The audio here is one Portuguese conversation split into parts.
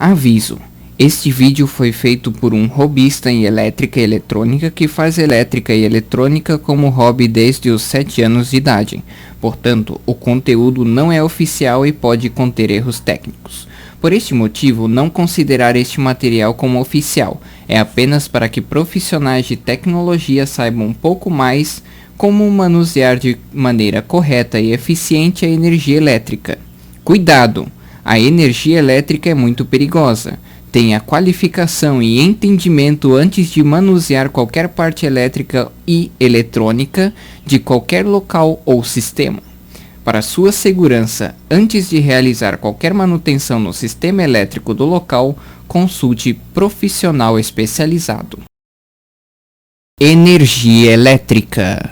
Aviso: este vídeo foi feito por um hobbyista em elétrica e eletrônica que faz elétrica e eletrônica como hobby desde os 7 anos de idade. Portanto, o conteúdo não é oficial e pode conter erros técnicos. Por este motivo, não considerar este material como oficial. É apenas para que profissionais de tecnologia saibam um pouco mais como manusear de maneira correta e eficiente a energia elétrica. Cuidado! A energia elétrica é muito perigosa. Tenha qualificação e entendimento antes de manusear qualquer parte elétrica e eletrônica de qualquer local ou sistema. Para sua segurança, antes de realizar qualquer manutenção no sistema elétrico do local, consulte profissional especializado. Energia elétrica.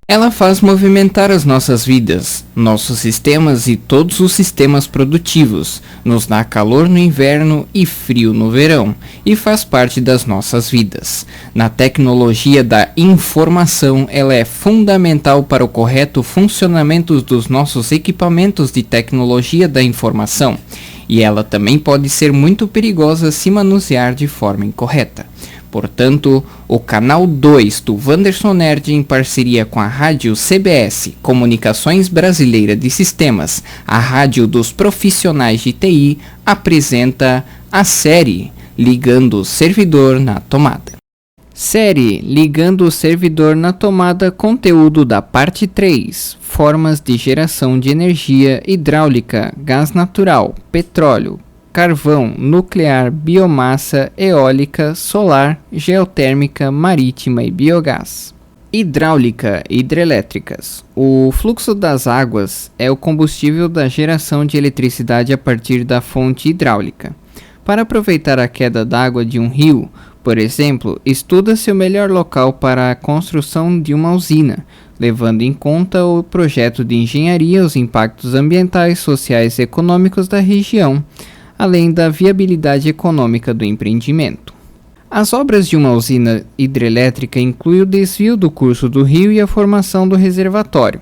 Ela faz movimentar as nossas vidas, nossos sistemas e todos os sistemas produtivos, nos dá calor no inverno e frio no verão, e faz parte das nossas vidas. Na tecnologia da informação, ela é fundamental para o correto funcionamento dos nossos equipamentos de tecnologia da informação, e ela também pode ser muito perigosa se manusear de forma incorreta. Portanto, o canal 2 do Wanderson Nerd, em parceria com a rádio CBS, Comunicações Brasileira de Sistemas, a rádio dos profissionais de TI, apresenta a série Ligando o Servidor na Tomada. Série Ligando o Servidor na Tomada, conteúdo da parte 3, formas de geração de energia hidráulica, gás natural, petróleo, carvão, nuclear, biomassa, eólica, solar, geotérmica, marítima e biogás. Hidráulica e hidrelétricas. O fluxo das águas é o combustível da geração de eletricidade a partir da fonte hidráulica. Para aproveitar a queda d'água de um rio, por exemplo, estuda-se o melhor local para a construção de uma usina, levando em conta o projeto de engenharia, os impactos ambientais, sociais e econômicos da região, além da viabilidade econômica do empreendimento. As obras de uma usina hidrelétrica incluem o desvio do curso do rio e a formação do reservatório.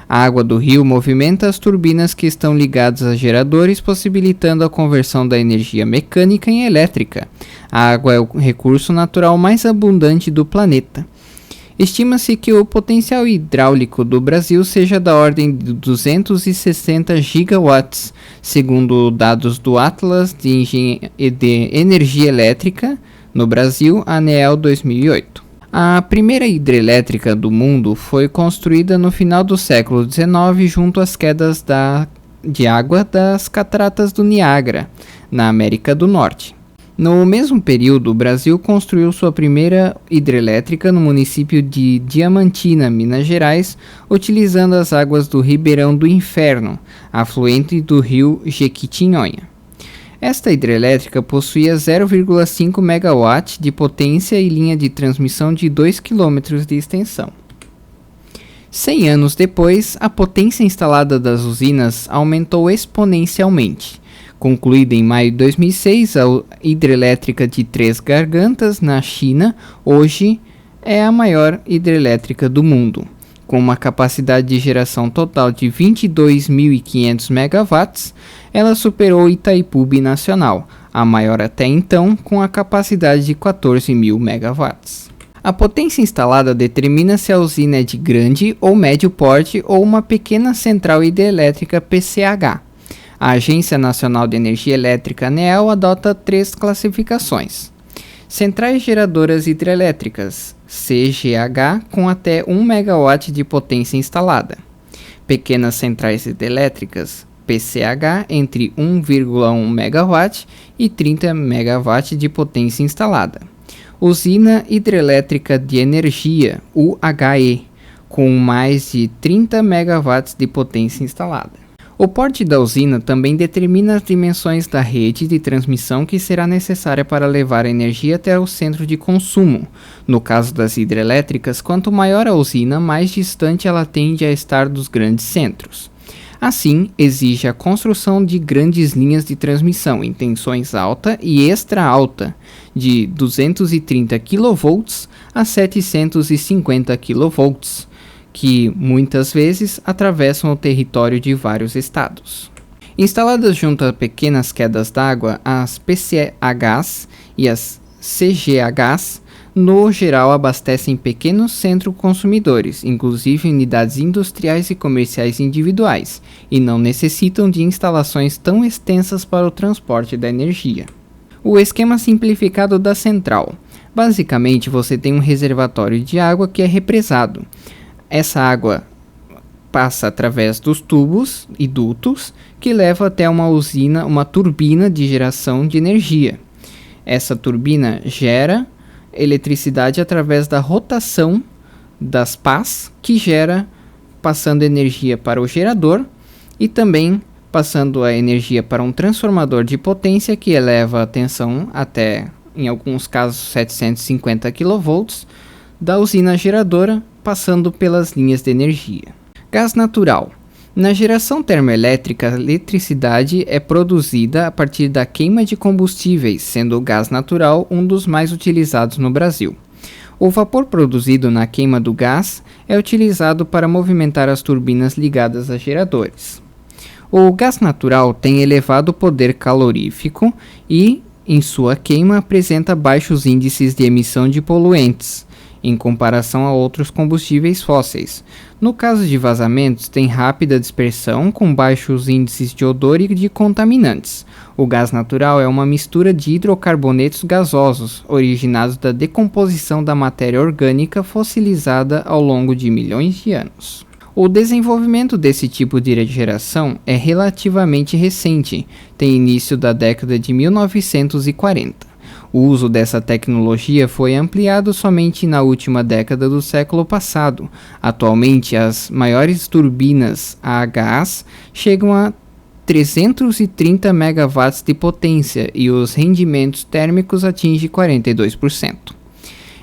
A água do rio movimenta as turbinas que estão ligadas a geradores, possibilitando a conversão da energia mecânica em elétrica. A água é o recurso natural mais abundante do planeta. Estima-se que o potencial hidráulico do Brasil seja da ordem de 260 gigawatts, segundo dados do Atlas de Energia Elétrica no Brasil, ANEEL 2008. A primeira hidrelétrica do mundo foi construída no final do século XIX junto às quedas de água das cataratas do Niágara, na América do Norte. No mesmo período, o Brasil construiu sua primeira hidrelétrica no município de Diamantina, Minas Gerais, utilizando as águas do Ribeirão do Inferno, afluente do rio Jequitinhonha. Esta hidrelétrica possuía 0,5 MW de potência e linha de transmissão de 2 km de extensão. 100 anos depois, a potência instalada das usinas aumentou exponencialmente. Concluída em maio de 2006, a hidrelétrica de Três Gargantas, na China, hoje é a maior hidrelétrica do mundo. Com uma capacidade de geração total de 22.500 MW, ela superou Itaipu Binacional, a maior até então, com a capacidade de 14.000 MW. A potência instalada determina se a usina é de grande ou médio porte ou uma pequena central hidrelétrica PCH. A Agência Nacional de Energia Elétrica, ANEEL, adota 3 classificações. Centrais geradoras hidrelétricas, CGH, com até 1 MW de potência instalada. Pequenas centrais hidrelétricas, PCH, entre 1,1 MW e 30 MW de potência instalada. Usina Hidrelétrica de Energia, UHE, com mais de 30 MW de potência instalada. O porte da usina também determina as dimensões da rede de transmissão que será necessária para levar a energia até o centro de consumo. No caso das hidrelétricas, quanto maior a usina, mais distante ela tende a estar dos grandes centros. Assim, exige a construção de grandes linhas de transmissão em tensões alta e extra alta, de 230 kV a 750 kV, que muitas vezes atravessam o território de vários estados. Instaladas junto a pequenas quedas d'água, as PCHs e as CGHs, no geral, abastecem pequenos centros consumidores, inclusive unidades industriais e comerciais individuais, e não necessitam de instalações tão extensas para o transporte da energia. O esquema simplificado da central. Basicamente, você tem um reservatório de água que é represado. Essa água passa através dos tubos e dutos que levam até uma turbina de geração de energia. Essa turbina gera eletricidade através da rotação das pás, que gera passando energia para o gerador e também passando a energia para um transformador de potência que eleva a tensão até, em alguns casos, 750 kV da usina geradora, passando pelas linhas de energia. Gás natural. Na geração termoelétrica, a eletricidade é produzida a partir da queima de combustíveis, sendo o gás natural um dos mais utilizados no Brasil. O vapor produzido na queima do gás é utilizado para movimentar as turbinas ligadas a geradores. O gás natural tem elevado poder calorífico e, em sua queima, apresenta baixos índices de emissão de poluentes, em comparação a outros combustíveis fósseis. No caso de vazamentos, tem rápida dispersão com baixos índices de odor e de contaminantes. O gás natural é uma mistura de hidrocarbonetos gasosos, originados da decomposição da matéria orgânica fossilizada ao longo de milhões de anos. O desenvolvimento desse tipo de geração é relativamente recente, tem início da década de 1940. O uso dessa tecnologia foi ampliado somente na última década do século passado. Atualmente, as maiores turbinas a gás chegam a 330 MW de potência e os rendimentos térmicos atingem 42%.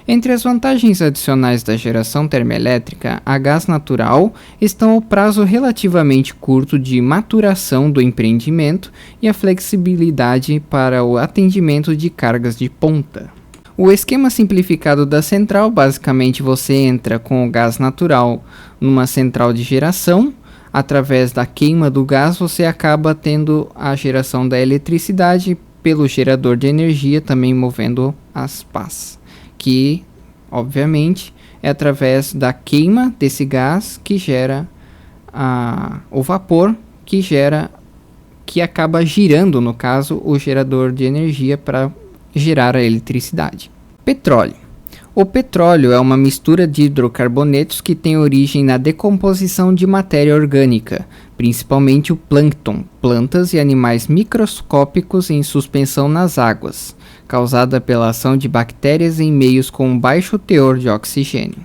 Entre as vantagens adicionais da geração termoelétrica a gás natural estão o prazo relativamente curto de maturação do empreendimento e a flexibilidade para o atendimento de cargas de ponta. O esquema simplificado da central, basicamente você entra com o gás natural numa central de geração, através da queima do gás você acaba tendo a geração da eletricidade pelo gerador de energia, também movendo as pás, que obviamente é através da queima desse gás que gera o vapor que acaba girando, no caso, o gerador de energia para gerar a eletricidade. Petróleo. O petróleo é uma mistura de hidrocarbonetos que tem origem na decomposição de matéria orgânica, principalmente o plâncton, plantas e animais microscópicos em suspensão nas águas, causada pela ação de bactérias em meios com baixo teor de oxigênio.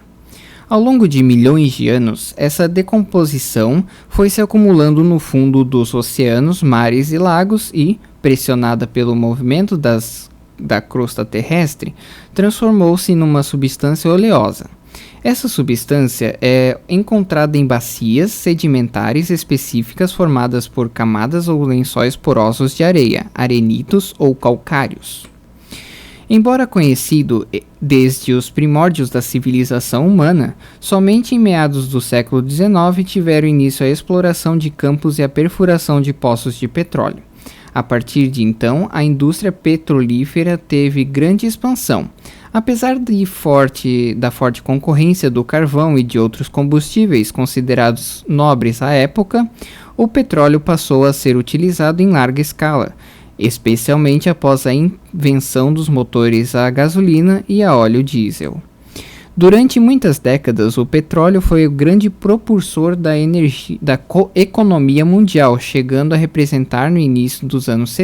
Ao longo de milhões de anos, essa decomposição foi se acumulando no fundo dos oceanos, mares e lagos e, pressionada pelo movimento da crosta terrestre, transformou-se numa substância oleosa. Essa substância é encontrada em bacias sedimentares específicas formadas por camadas ou lençóis porosos de areia, arenitos ou calcários. Embora conhecido desde os primórdios da civilização humana, somente em meados do século XIX tiveram início a exploração de campos e a perfuração de poços de petróleo. A partir de então, a indústria petrolífera teve grande expansão. Apesar da forte concorrência do carvão e de outros combustíveis considerados nobres à época, o petróleo passou a ser utilizado em larga escala, especialmente após a invenção dos motores a gasolina e a óleo diesel. Durante muitas décadas, o petróleo foi o grande propulsor da economia mundial, chegando a representar no início dos anos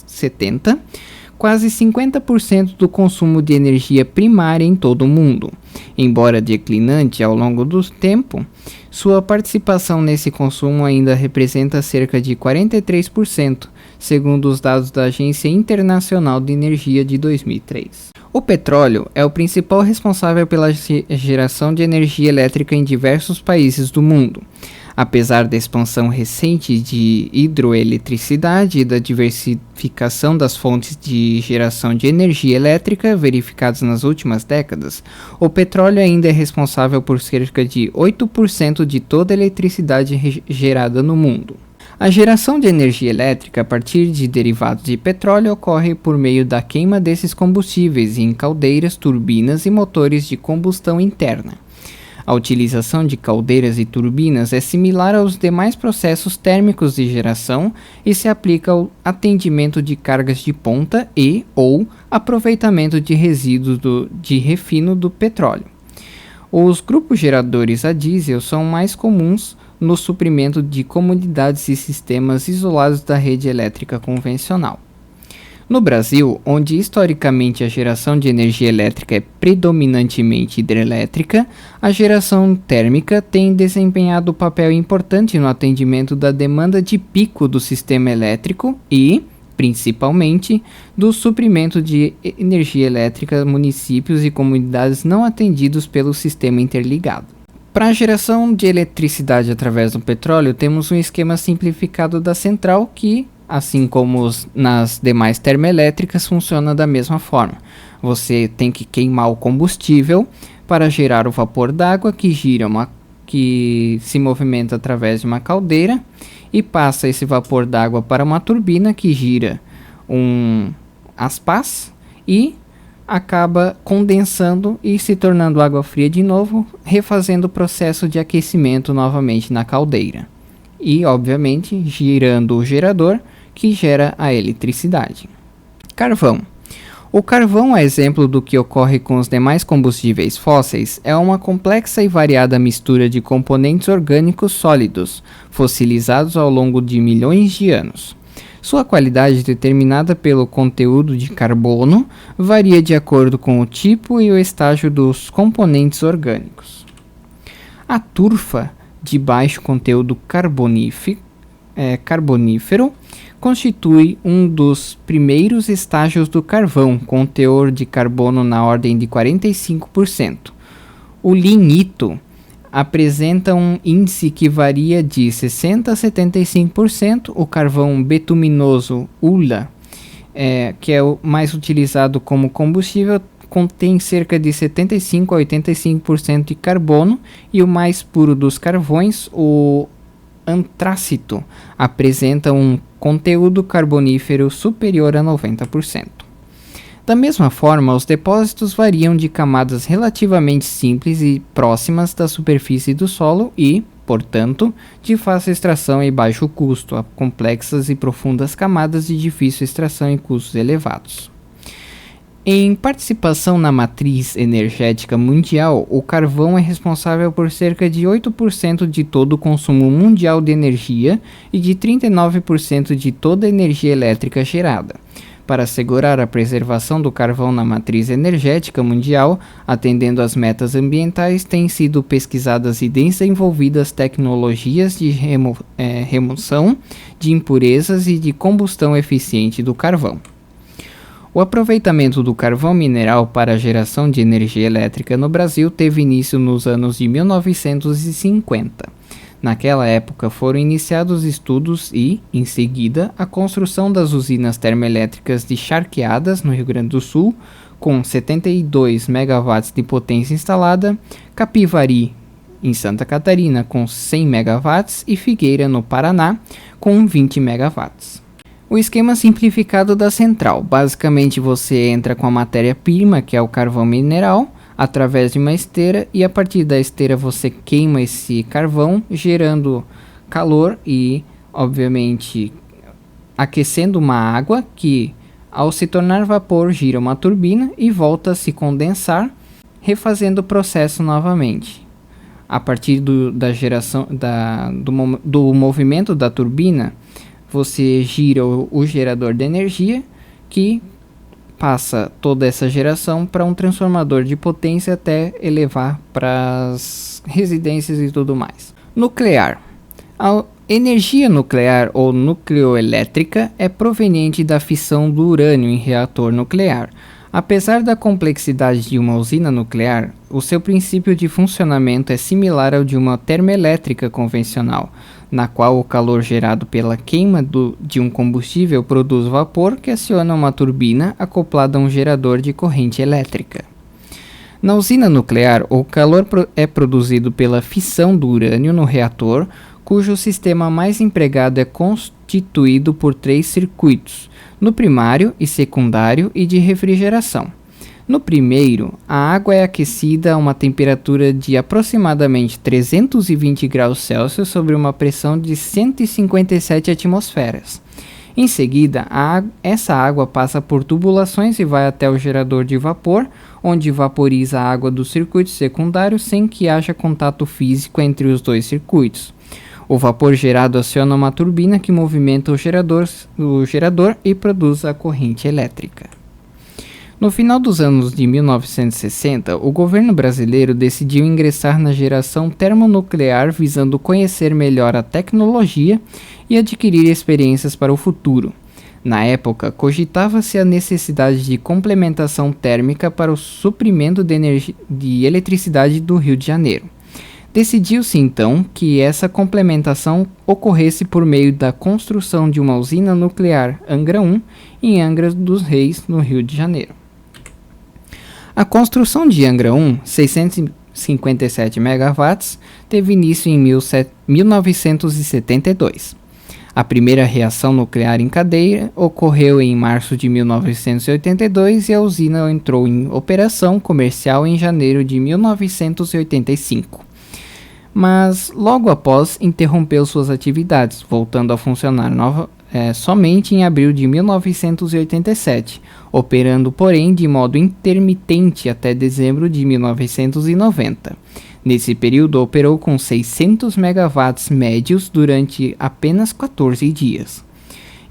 70 quase 50% do consumo de energia primária em todo o mundo. Embora declinante ao longo do tempo, sua participação nesse consumo ainda representa cerca de 43%, segundo os dados da Agência Internacional de Energia de 2003. O petróleo é o principal responsável pela geração de energia elétrica em diversos países do mundo. Apesar da expansão recente de hidroeletricidade e da diversificação das fontes de geração de energia elétrica verificadas nas últimas décadas, o petróleo ainda é responsável por cerca de 8% de toda a eletricidade gerada no mundo. A geração de energia elétrica a partir de derivados de petróleo ocorre por meio da queima desses combustíveis em caldeiras, turbinas e motores de combustão interna. A utilização de caldeiras e turbinas é similar aos demais processos térmicos de geração e se aplica ao atendimento de cargas de ponta ou aproveitamento de resíduos de refino do petróleo. Os grupos geradores a diesel são mais comuns no suprimento de comunidades e sistemas isolados da rede elétrica convencional. No Brasil, onde historicamente a geração de energia elétrica é predominantemente hidrelétrica, a geração térmica tem desempenhado papel importante no atendimento da demanda de pico do sistema elétrico e, principalmente, do suprimento de energia elétrica a municípios e comunidades não atendidos pelo sistema interligado. Para a geração de eletricidade através do petróleo, temos um esquema simplificado da central que, assim como nas demais termoelétricas, funciona da mesma forma. Você tem que queimar o combustível para gerar o vapor d'água que se movimenta através de uma caldeira e passa esse vapor d'água para uma turbina que gira as pás e acaba condensando e se tornando água fria de novo, refazendo o processo de aquecimento novamente na caldeira. E, obviamente, girando o gerador que gera a eletricidade. Carvão. O carvão, a exemplo do que ocorre com os demais combustíveis fósseis, é uma complexa e variada mistura de componentes orgânicos sólidos, fossilizados ao longo de milhões de anos. Sua qualidade, determinada pelo conteúdo de carbono, varia de acordo com o tipo e o estágio dos componentes orgânicos. A turfa, de baixo conteúdo carbonífero, constitui um dos primeiros estágios do carvão, com teor de carbono na ordem de 45%. O lignito apresenta um índice que varia de 60% a 75%. O carvão betuminoso ULA, que é o mais utilizado como combustível, contém cerca de 75% a 85% de carbono, e o mais puro dos carvões, o antrácito, apresenta um conteúdo carbonífero superior a 90%. Da mesma forma, os depósitos variam de camadas relativamente simples e próximas da superfície do solo e, portanto, de fácil extração e baixo custo, a complexas e profundas camadas de difícil extração e custos elevados. Em participação na matriz energética mundial, o carvão é responsável por cerca de 8% de todo o consumo mundial de energia e de 39% de toda a energia elétrica gerada. Para assegurar a preservação do carvão na matriz energética mundial, atendendo às metas ambientais, têm sido pesquisadas e desenvolvidas tecnologias de remoção de impurezas e de combustão eficiente do carvão. O aproveitamento do carvão mineral para a geração de energia elétrica no Brasil teve início nos anos de 1950. Naquela época foram iniciados estudos e, em seguida, a construção das usinas termoelétricas de Charqueadas, no Rio Grande do Sul, com 72 MW de potência instalada, Capivari, em Santa Catarina, com 100 MW e Figueira, no Paraná, com 20 MW. O esquema simplificado da central. Basicamente, você entra com a matéria-prima, que é o carvão mineral, através de uma esteira, e a partir da esteira você queima esse carvão, gerando calor e, obviamente, aquecendo uma água que, ao se tornar vapor, gira uma turbina e volta a se condensar, refazendo o processo novamente. A partir da geração do movimento da turbina, você gira o gerador de energia, que passa toda essa geração para um transformador de potência até elevar para as residências e tudo mais. Nuclear. A energia nuclear ou nucleoelétrica é proveniente da fissão do urânio em reator nuclear. Apesar da complexidade de uma usina nuclear, o seu princípio de funcionamento é similar ao de uma termoelétrica convencional, na qual o calor gerado pela queima de um combustível produz vapor que aciona uma turbina acoplada a um gerador de corrente elétrica. Na usina nuclear, o calor é produzido pela fissão do urânio no reator, cujo sistema mais empregado é constituído por 3 circuitos, no primário e secundário e de refrigeração. No primeiro, a água é aquecida a uma temperatura de aproximadamente 320 graus Celsius sobre uma pressão de 157 atmosferas. Em seguida, essa água passa por tubulações e vai até o gerador de vapor, onde vaporiza a água do circuito secundário sem que haja contato físico entre os 2 circuitos. O vapor gerado aciona uma turbina que movimenta o gerador e produz a corrente elétrica. No final dos anos de 1960, o governo brasileiro decidiu ingressar na geração termonuclear visando conhecer melhor a tecnologia e adquirir experiências para o futuro. Na época, cogitava-se a necessidade de complementação térmica para o suprimento de eletricidade do Rio de Janeiro. Decidiu-se então que essa complementação ocorresse por meio da construção de uma usina nuclear Angra 1 em Angra dos Reis, no Rio de Janeiro. A construção de Angra 1, 657 MW, teve início em 1972. A primeira reação nuclear em cadeia ocorreu em março de 1982 e a usina entrou em operação comercial em janeiro de 1985. Mas logo após interrompeu suas atividades, voltando a funcionar somente em abril de 1987, operando porém de modo intermitente até dezembro de 1990. Nesse período operou com 600 megawatts médios durante apenas 14 dias.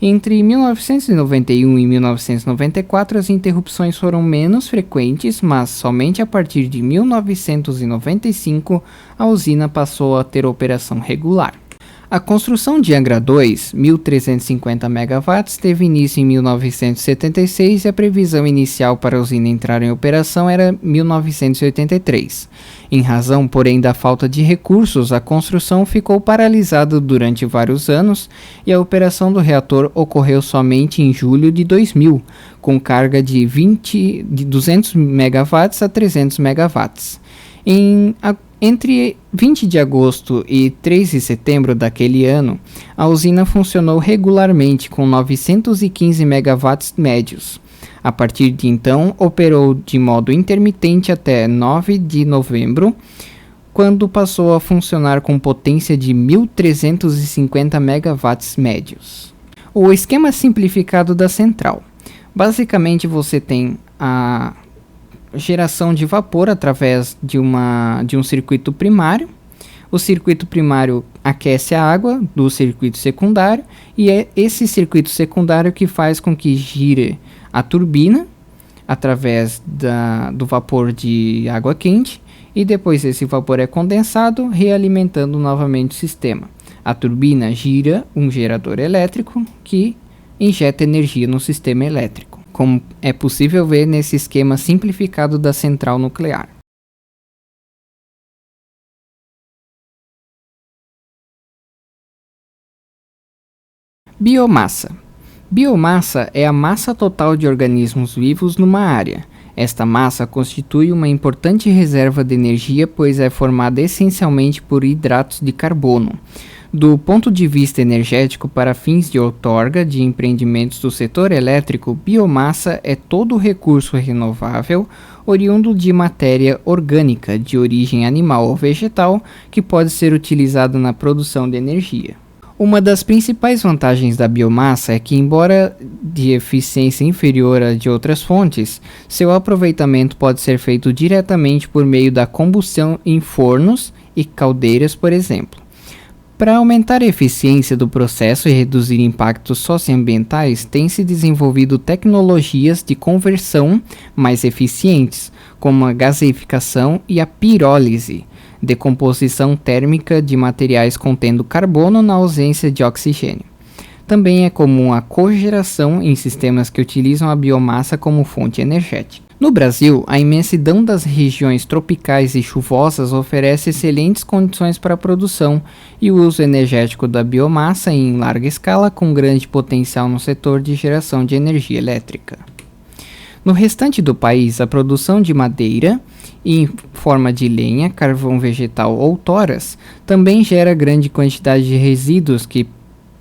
Entre 1991 e 1994 as interrupções foram menos frequentes, mas somente a partir de 1995 a usina passou a ter operação regular. A construção de Angra 2, 1.350 MW, teve início em 1976 e a previsão inicial para a usina entrar em operação era 1983. Em razão, porém, da falta de recursos, a construção ficou paralisada durante vários anos e a operação do reator ocorreu somente em julho de 2000, com carga de 200 MW a 300 MW. Entre 20 de agosto e 3 de setembro daquele ano, a usina funcionou regularmente com 915 megawatts médios. A partir de então, operou de modo intermitente até 9 de novembro, quando passou a funcionar com potência de 1.350 megawatts médios. O esquema simplificado da central. Basicamente, você tem a geração de vapor através de um circuito primário. O circuito primário aquece a água do circuito secundário e é esse circuito secundário que faz com que gire a turbina através do vapor de água quente e depois esse vapor é condensado, realimentando novamente o sistema. A turbina gira um gerador elétrico que injeta energia no sistema elétrico, como é possível ver nesse esquema simplificado da central nuclear. Biomassa. Biomassa é a massa total de organismos vivos numa área. Esta massa constitui uma importante reserva de energia, pois é formada essencialmente por hidratos de carbono. Do ponto de vista energético, para fins de outorga de empreendimentos do setor elétrico, biomassa é todo recurso renovável oriundo de matéria orgânica de origem animal ou vegetal que pode ser utilizado na produção de energia. Uma das principais vantagens da biomassa é que, embora de eficiência inferior à de outras fontes, seu aproveitamento pode ser feito diretamente por meio da combustão em fornos e caldeiras, por exemplo. Para aumentar a eficiência do processo e reduzir impactos socioambientais, tem-se desenvolvido tecnologias de conversão mais eficientes, como a gaseificação e a pirólise, decomposição térmica de materiais contendo carbono na ausência de oxigênio. Também é comum a cogeração em sistemas que utilizam a biomassa como fonte energética. No Brasil, a imensidão das regiões tropicais e chuvosas oferece excelentes condições para a produção e o uso energético da biomassa em larga escala, com grande potencial no setor de geração de energia elétrica. No restante do país, a produção de madeira, em forma de lenha, carvão vegetal ou toras, também gera grande quantidade de resíduos que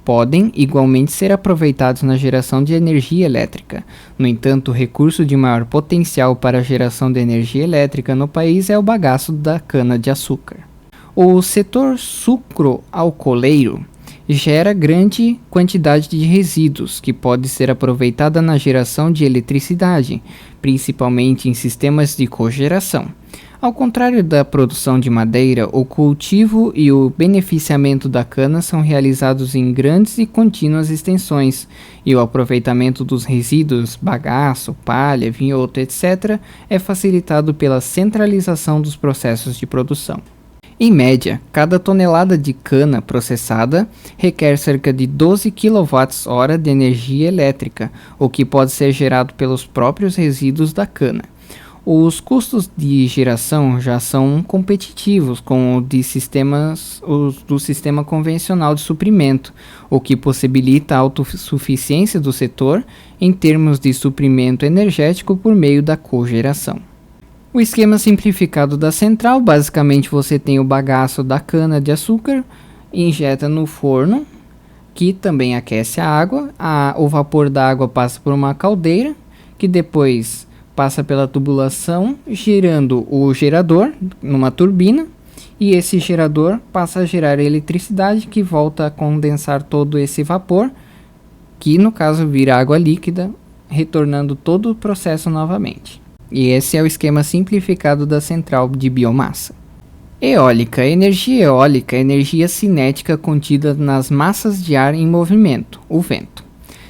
podem igualmente ser aproveitados na geração de energia elétrica. No entanto, o recurso de maior potencial para a geração de energia elétrica no país é o bagaço da cana-de-açúcar. O setor sucroalcooleiro gera grande quantidade de resíduos que pode ser aproveitada na geração de eletricidade, principalmente em sistemas de cogeração. Ao contrário da produção de madeira, o cultivo e o beneficiamento da cana são realizados em grandes e contínuas extensões, e o aproveitamento dos resíduos, bagaço, palha, vinhoto, etc., é facilitado pela centralização dos processos de produção. Em média, cada tonelada de cana processada requer cerca de 12 kWh de energia elétrica, o que pode ser gerado pelos próprios resíduos da cana. Os custos de geração já são competitivos com os do sistema convencional de suprimento, o que possibilita a autossuficiência do setor em termos de suprimento energético por meio da cogeração. O esquema simplificado da central: basicamente você tem o bagaço da cana-de-açúcar, injeta no forno, que também aquece a água, o vapor da água passa por uma caldeira, que depois passa pela tubulação, girando o gerador numa turbina, e esse gerador passa a gerar eletricidade, que volta a condensar todo esse vapor, que no caso vira água líquida, retornando todo o processo novamente. E esse é o esquema simplificado da central de biomassa. Eólica. Energia eólica é energia cinética contida nas massas de ar em movimento, o vento.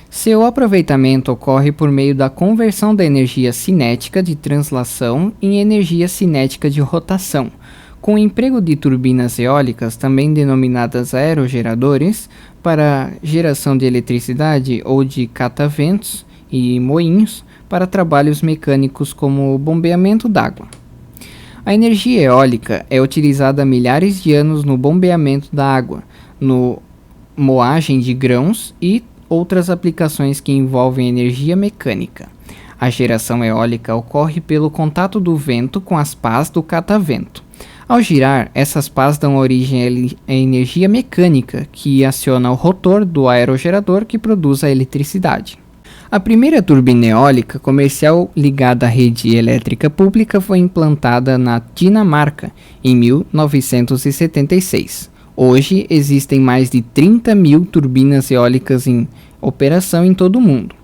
Seu aproveitamento ocorre por meio da conversão da energia cinética de translação em energia cinética de rotação, com o emprego de turbinas eólicas, também denominadas aerogeradores, para geração de eletricidade, ou de cataventos e moinhos para trabalhos mecânicos como o bombeamento d'água. A energia eólica é utilizada há milhares de anos no bombeamento da água, no moagem de grãos e outras aplicações que envolvem energia mecânica. A geração eólica ocorre pelo contato do vento com as pás do catavento. Ao girar, essas pás dão origem à energia mecânica, que aciona o rotor do aerogerador, que produz a eletricidade. A primeira turbina eólica comercial ligada à rede elétrica pública foi implantada na Dinamarca em 1976. Hoje existem mais de 30.000 turbinas eólicas em operação em todo o mundo.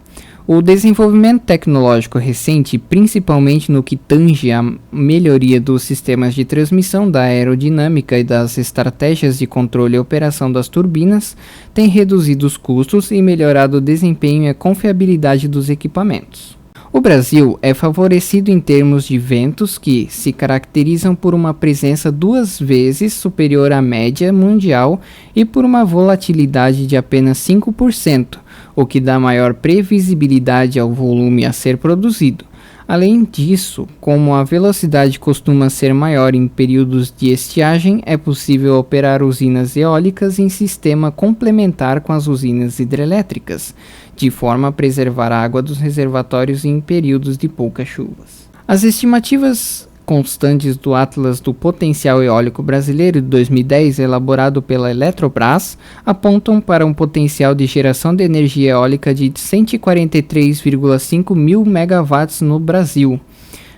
O desenvolvimento tecnológico recente, principalmente no que tange à melhoria dos sistemas de transmissão, da aerodinâmica e das estratégias de controle e operação das turbinas, tem reduzido os custos e melhorado o desempenho e a confiabilidade dos equipamentos. O Brasil é favorecido em termos de ventos que se caracterizam por uma presença 2 vezes superior à média mundial e por uma volatilidade de apenas 5%, o que dá maior previsibilidade ao volume a ser produzido. Além disso, como a velocidade costuma ser maior em períodos de estiagem, é possível operar usinas eólicas em sistema complementar com as usinas hidrelétricas, de forma a preservar a água dos reservatórios em períodos de poucas chuvas. As estimativas constantes do Atlas do Potencial Eólico Brasileiro de 2010, elaborado pela Eletrobras, apontam para um potencial de geração de energia eólica de 143,5 mil megawatts no Brasil,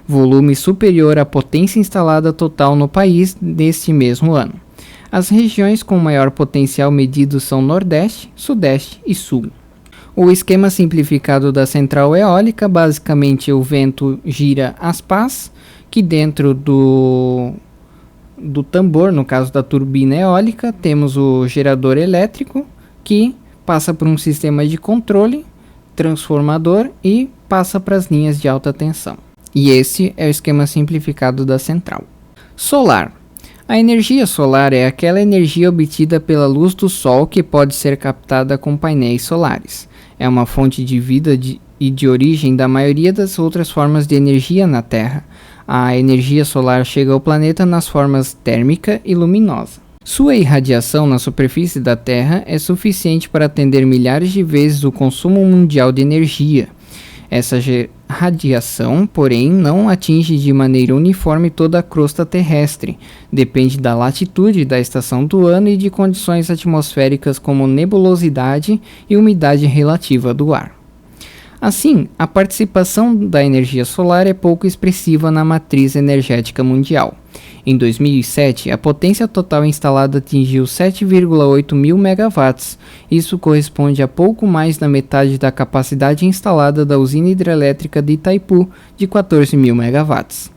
volume superior à potência instalada total no país neste mesmo ano. As regiões com maior potencial medido são Nordeste, Sudeste e Sul. O esquema simplificado da central eólica: basicamente o vento gira as pás, que dentro do tambor, no caso da turbina eólica, temos o gerador elétrico, que passa por um sistema de controle, transformador e passa para as linhas de alta tensão. E esse é o esquema simplificado da central. Solar. A energia solar é aquela energia obtida pela luz do Sol que pode ser captada com painéis solares. É uma fonte de vida e de origem da maioria das outras formas de energia na Terra. A energia solar chega ao planeta nas formas térmica e luminosa. Sua irradiação na superfície da Terra é suficiente para atender milhares de vezes o consumo mundial de energia. Essa radiação, porém, não atinge de maneira uniforme toda a crosta terrestre. Depende da latitude da estação do ano e de condições atmosféricas como nebulosidade e umidade relativa do ar. Assim, a participação da energia solar é pouco expressiva na matriz energética mundial. Em 2007, a potência total instalada atingiu 7,8 mil megawatts. Isso corresponde a pouco mais da metade da capacidade instalada da usina hidrelétrica de Itaipu, de 14 mil megawatts.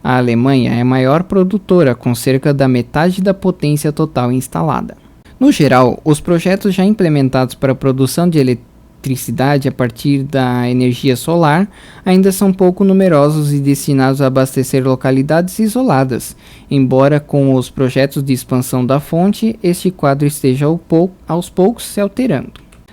A Alemanha é a maior produtora, com cerca da metade da potência total instalada. No geral, os projetos já implementados para a produção de eletricidade a partir da energia solar ainda são pouco numerosos e destinados a abastecer localidades isoladas, embora com os projetos de expansão da fonte este quadro esteja aos poucos se alterando.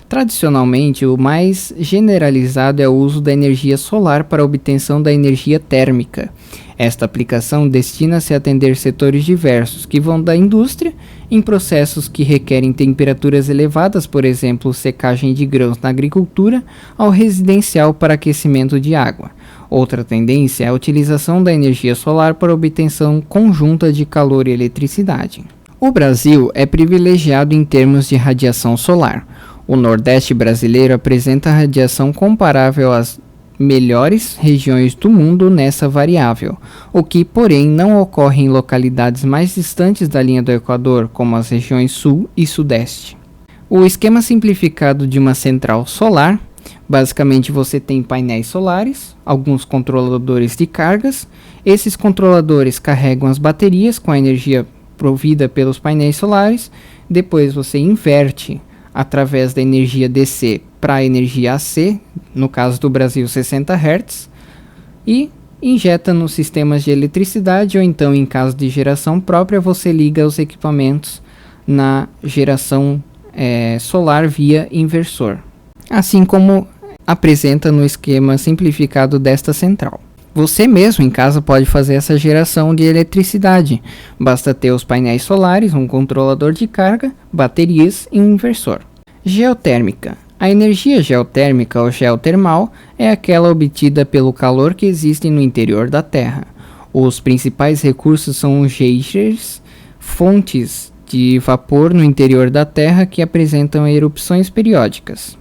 Tradicionalmente, o mais generalizado é o uso da energia solar para a obtenção da energia térmica. Esta aplicação destina-se a atender setores diversos, que vão da indústria, em processos que requerem temperaturas elevadas, por exemplo, secagem de grãos na agricultura, ao residencial para aquecimento de água. Outra tendência é a utilização da energia solar para obtenção conjunta de calor e eletricidade. O Brasil é privilegiado em termos de radiação solar. O Nordeste brasileiro apresenta radiação comparável às melhores regiões do mundo nessa variável, o que, porém, não ocorre em localidades mais distantes da linha do Equador, como as regiões Sul e Sudeste. O esquema simplificado de uma central solar, basicamente você tem painéis solares, alguns controladores de cargas, esses controladores carregam as baterias com a energia provida pelos painéis solares, depois você inverte através da energia DC para a energia AC, no caso do Brasil 60 Hz, e injeta nos sistemas de eletricidade, ou então em caso de geração própria você liga os equipamentos na geração solar via inversor, assim como apresenta no esquema simplificado desta central. Você mesmo em casa pode fazer essa geração de eletricidade, basta ter os painéis solares, um controlador de carga, baterias e um inversor. Geotérmica. A energia geotérmica ou geotermal é aquela obtida pelo calor que existe no interior da Terra. Os principais recursos são os geysers, fontes de vapor no interior da Terra que apresentam erupções periódicas.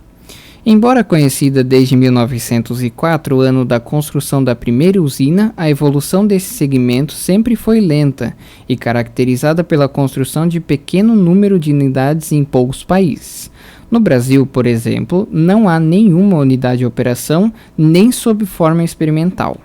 Embora conhecida desde 1904, o ano da construção da primeira usina, a evolução desse segmento sempre foi lenta e caracterizada pela construção de pequeno número de unidades em poucos países. No Brasil, por exemplo, não há nenhuma unidade de operação, nem sob forma experimental.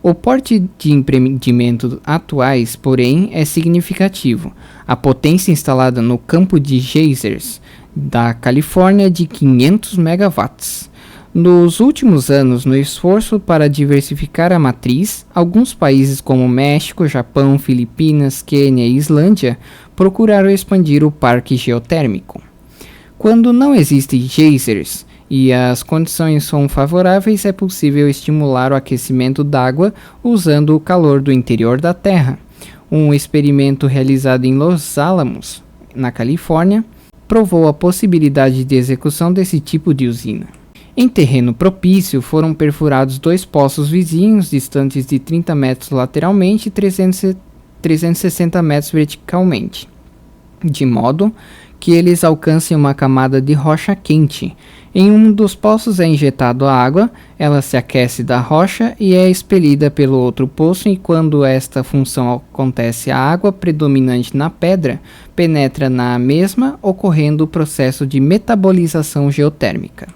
O porte de empreendimentos atuais, porém, é significativo. A potência instalada no campo de geysers da Califórnia é de 500 megawatts. Nos últimos anos, no esforço para diversificar a matriz, alguns países como México, Japão, Filipinas, Quênia e Islândia procuraram expandir o parque geotérmico. Quando não existem geysers e as condições são favoráveis, é possível estimular o aquecimento d'água usando o calor do interior da Terra. Um experimento realizado em Los Alamos, na Califórnia, provou a possibilidade de execução desse tipo de usina. Em terreno propício, foram perfurados 2 poços vizinhos, distantes de 30 metros lateralmente e 360 metros verticalmente, de modo que eles alcancem uma camada de rocha quente. Em um dos poços é injetado a água, ela se aquece da rocha e é expelida pelo outro poço, e quando esta função acontece, a água predominante na pedra penetra na mesma, ocorrendo o processo de metabolização geotérmica.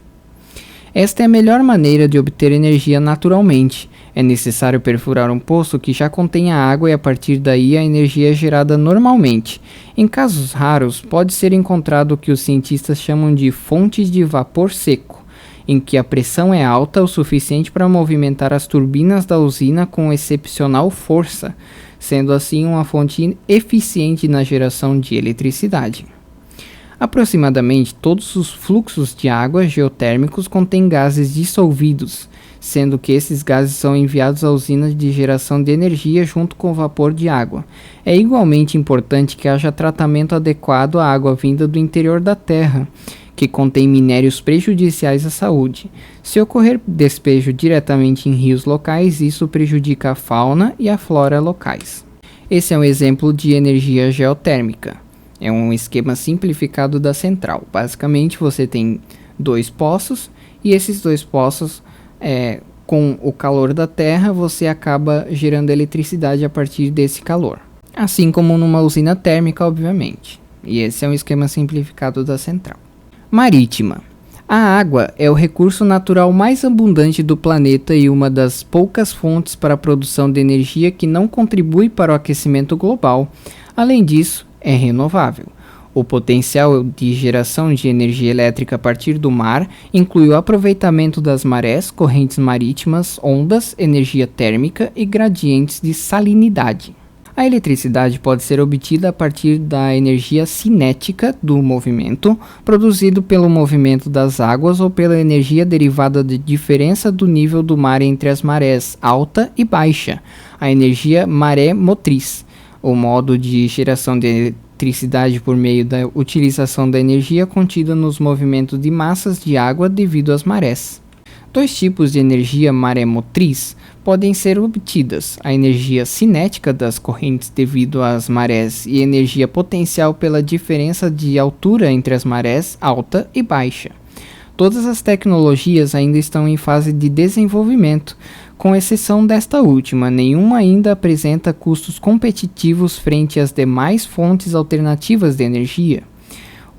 Esta é a melhor maneira de obter energia naturalmente. É necessário perfurar um poço que já contenha água e a partir daí a energia é gerada normalmente. Em casos raros, pode ser encontrado o que os cientistas chamam de fontes de vapor seco, em que a pressão é alta o suficiente para movimentar as turbinas da usina com excepcional força, sendo assim uma fonte eficiente na geração de eletricidade. Aproximadamente todos os fluxos de água geotérmicos contêm gases dissolvidos, sendo que esses gases são enviados a usinas de geração de energia junto com o vapor de água. É igualmente importante que haja tratamento adequado à água vinda do interior da Terra, que contém minérios prejudiciais à saúde. Se ocorrer despejo diretamente em rios locais, isso prejudica a fauna e a flora locais. Esse é um exemplo de energia geotérmica. É um esquema simplificado da central. Basicamente, você tem dois poços e esses dois poços, com o calor da terra, você acaba gerando eletricidade a partir desse calor. Assim como numa usina térmica, obviamente. E esse é um esquema simplificado da central. Marítima. A água é o recurso natural mais abundante do planeta e uma das poucas fontes para a produção de energia que não contribui para o aquecimento global. Além disso, é renovável. O potencial de geração de energia elétrica a partir do mar inclui o aproveitamento das marés, correntes marítimas, ondas, energia térmica e gradientes de salinidade. A eletricidade pode ser obtida a partir da energia cinética do movimento, produzido pelo movimento das águas ou pela energia derivada da diferença do nível do mar entre as marés alta e baixa, a energia maré motriz. O modo de geração de eletricidade por meio da utilização da energia contida nos movimentos de massas de água devido às marés. Dois tipos de energia maré motriz podem ser obtidas: a energia cinética das correntes devido às marés e energia potencial pela diferença de altura entre as marés alta e baixa. Todas as tecnologias ainda estão em fase de desenvolvimento, com exceção desta última. Nenhuma ainda apresenta custos competitivos frente às demais fontes alternativas de energia.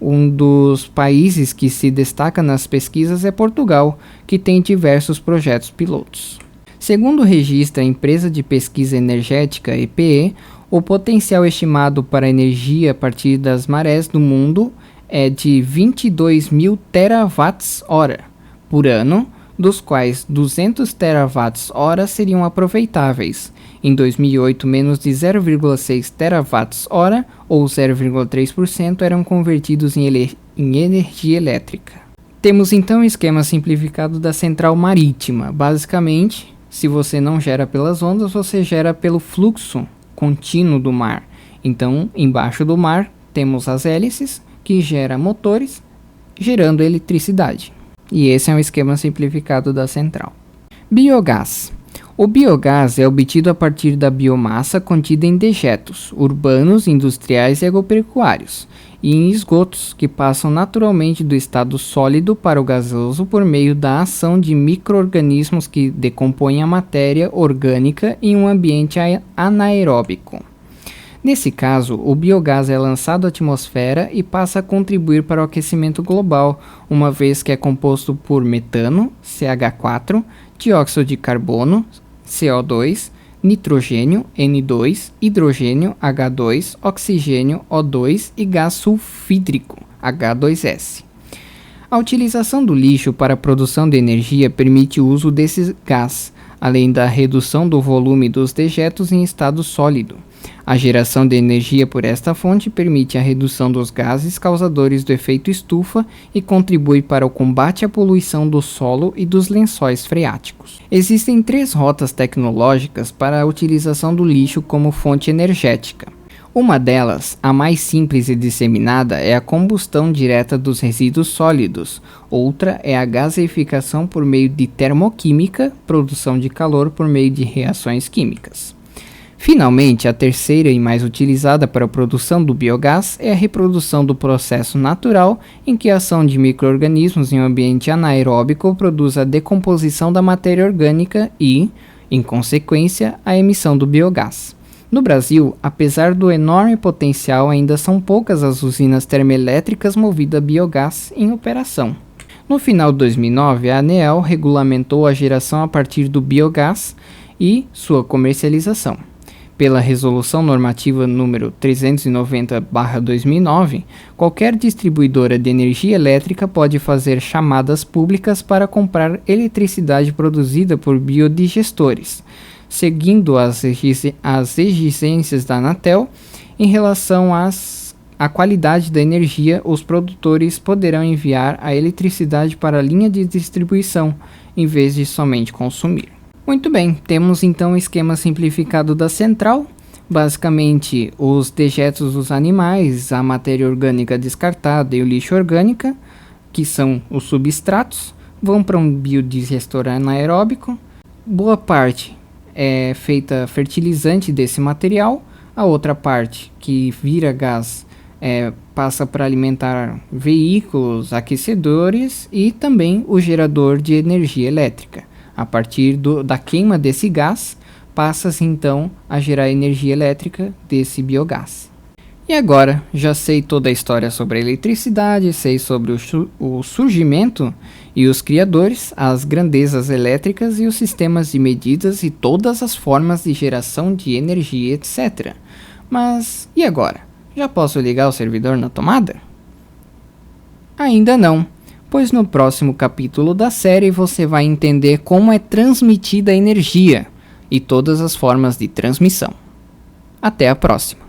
Um dos países que se destaca nas pesquisas é Portugal, que tem diversos projetos pilotos. Segundo registra a empresa de pesquisa energética EPE, o potencial estimado para a energia a partir das marés do mundo é de 22.000 terawatts-hora por ano, dos quais 200 terawatts-hora seriam aproveitáveis. Em 2008, menos de 0,6 terawatts-hora, ou 0,3%, eram convertidos em energia elétrica. Temos então o esquema simplificado da central marítima. Basicamente, se você não gera pelas ondas, você gera pelo fluxo contínuo do mar. Então, embaixo do mar, temos as hélices, que geram motores, gerando eletricidade. E esse é um esquema simplificado da central. Biogás. O biogás é obtido a partir da biomassa contida em dejetos urbanos, industriais e agropecuários, e em esgotos, que passam naturalmente do estado sólido para o gasoso por meio da ação de micro-organismos que decompõem a matéria orgânica em um ambiente anaeróbico. Nesse caso, o biogás é lançado à atmosfera e passa a contribuir para o aquecimento global, uma vez que é composto por metano, CH4, dióxido de carbono, CO2, nitrogênio, N2, hidrogênio, H2, oxigênio, O2 e gás sulfídrico, H2S. A utilização do lixo para a produção de energia permite o uso desse gás, além da redução do volume dos dejetos em estado sólido. A geração de energia por esta fonte permite a redução dos gases causadores do efeito estufa e contribui para o combate à poluição do solo e dos lençóis freáticos. Existem 3 rotas tecnológicas para a utilização do lixo como fonte energética. Uma delas, a mais simples e disseminada, é a combustão direta dos resíduos sólidos. Outra é a gaseificação por meio de termoquímica, produção de calor por meio de reações químicas. Finalmente, a terceira e mais utilizada para a produção do biogás é a reprodução do processo natural, em que a ação de micro-organismos em um ambiente anaeróbico produz a decomposição da matéria orgânica e, em consequência, a emissão do biogás. No Brasil, apesar do enorme potencial, ainda são poucas as usinas termoelétricas movidas a biogás em operação. No final de 2009, a ANEEL regulamentou a geração a partir do biogás e sua comercialização. Pela Resolução Normativa número 390/2009, qualquer distribuidora de energia elétrica pode fazer chamadas públicas para comprar eletricidade produzida por biodigestores, seguindo as exigências da Anatel em relação à qualidade da energia. Os produtores poderão enviar a eletricidade para a linha de distribuição, em vez de somente consumir. Muito bem, temos então o esquema simplificado da central. Basicamente, os dejetos dos animais, a matéria orgânica descartada e o lixo orgânico, que são os substratos, vão para um biodigestor anaeróbico. Boa parte é feita fertilizante desse material, a outra parte, que vira gás, passa para alimentar veículos, aquecedores e também o gerador de energia elétrica. A partir da queima desse gás, passa-se então a gerar energia elétrica desse biogás. E agora, já sei toda a história sobre a eletricidade, sei sobre o surgimento e os criadores, as grandezas elétricas e os sistemas de medidas e todas as formas de geração de energia, etc. Mas, e agora? Já posso ligar o servidor na tomada? Ainda não, pois no próximo capítulo da série você vai entender como é transmitida a energia e todas as formas de transmissão. Até a próxima!